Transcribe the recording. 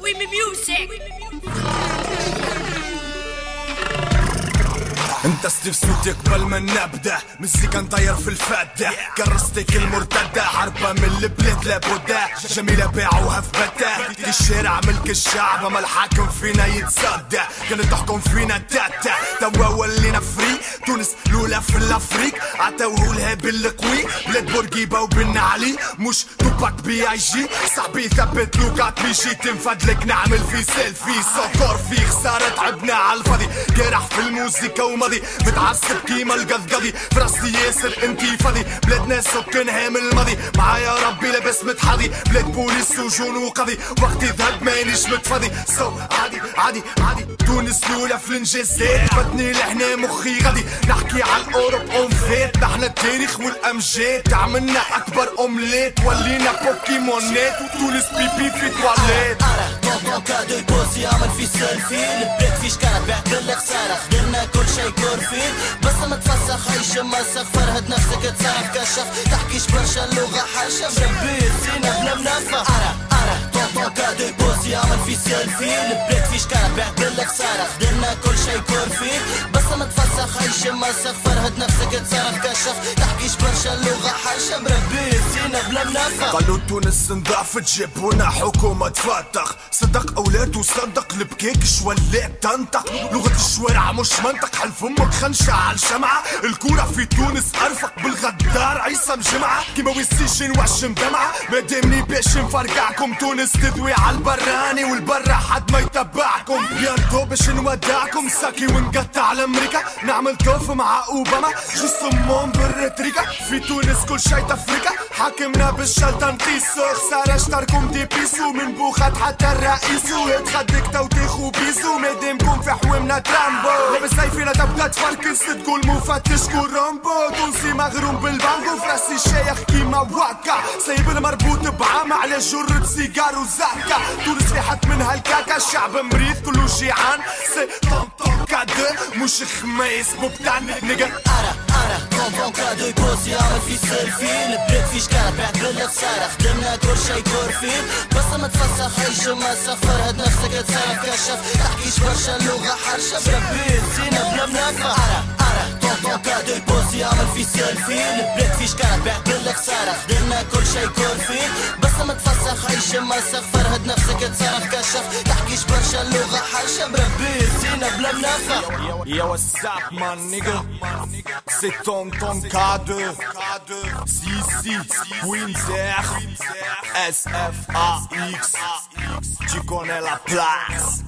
We music. انت ستيف سوتي قبل ما نبدا مزيكا نطير في الفادة كرستيك المرتدة حربة من البلاد لابد جميلة باعوها في بدا في الشارع ملك الشعب اما الحاكم فينا يتصدى كانت تحكم فينا تاتا توا ولينا فري تونس الاولى في الافريق عطاوه لها بالقوي بلاد بورقيبة وبن علي مش توباك بي اي جي صاحبي ثبت لوكات بيجي تنفدلك نعمل في سيلفي سكر في خسارة تعبنا على الفاضي جارح في الموسيقى وماضي متعصب كيما القذقذي فراسي ياسر انتفاضي بلاد ناس سكنها من الماضي معايا ربي لابس متحاضي بلاد بوليس وجون وقاضي وقتي ذهب مانيش متفاضي عادي عادي عادي تونس الاولى في الانجازات بدني لهنا مخي غادي نحكي على الاوروب اون فيت نحنا التاريخ والامجاد عملنا اكبر اومليت ولينا بوكيمونات وتونس بيبي في تواليت طونطون كادو يبوسي عمل في سيلفي البلاد فيش كانت بعت بالخسارة خدلنا كل شي كورفي بس ما تفسخ عيش مسخ فرهد نفسك تصرف كشف تحكيش برشا اللغة حرشة مربي سينا بلا منافة طونطون كادو يبوسي عمل في سيلفي البلاد فيش كانت بعت بالخسارة خدلنا كل شي كورفي بس ما تفسخ عيش مسخ فرهد نفسك تصرف كشف تحكيش برشا اللغة حرشة مربي سينا بلا منافة قالوا تونس نضعف تجيبونا حكومة تفتخ صدق اولاد وصدق البكيك شولات تنطق لغة الشوارع مش منطق حلف امك خنشة على الشمعة الكورة في تونس ارفق بالغدار عيسى مجمعة كيما ويسيشن وعشم دمعة ما دامني باش نفرقعكم تونس تدوي على البراني والبرا حد ما يتبعكم بيانتو باش نودعكم ساكي ونقطع لامريكا نعمل توف مع اوباما جسمهم بالريتريكا في تونس كل شي تفريكا حاكمنا بالشلطة نقيسو خسارة اشتركم دي بيسو من بوخات حتى الرئيسو يتخدك توتيخ وبيسو مادامكم في حوامنا ترامبو لابس سيفينا تبقى تفركس تقول مفتش كورامبو تونسي مغروم بالبانجو فراسي شيخ كيما واكا سايب المربوط بعام على جرة سيجار وزاكا تونس في حد من هالكاكا الشعب مريض كله جيعان سي طونطون كادو مش خميس بوبتان نيجا طونطون كادو يبوسي عمل في سيلفي البلاد فيش كانت بعت بالخسارة خدمنا كل شي كورفي بس ما تفسخ عيش مسخ فرهد نفسك تصرف كشف تحكيش برشا اللغة حرشة مربي سينا بلا منافة طونطون كادو يبوسي عمل في سيلفي البلاد فيش كانت بعت بالخسارة خدمنا كل شي كورفي بس ما تفسخ عيش مسخ فرهد نفسك تصرف كشف تحكيش برشا اللغة حرشة مربي سينا بلا منافة Yo what's up my nigga c'est Tonton K2 Sissi Winter SFAX tu connais la place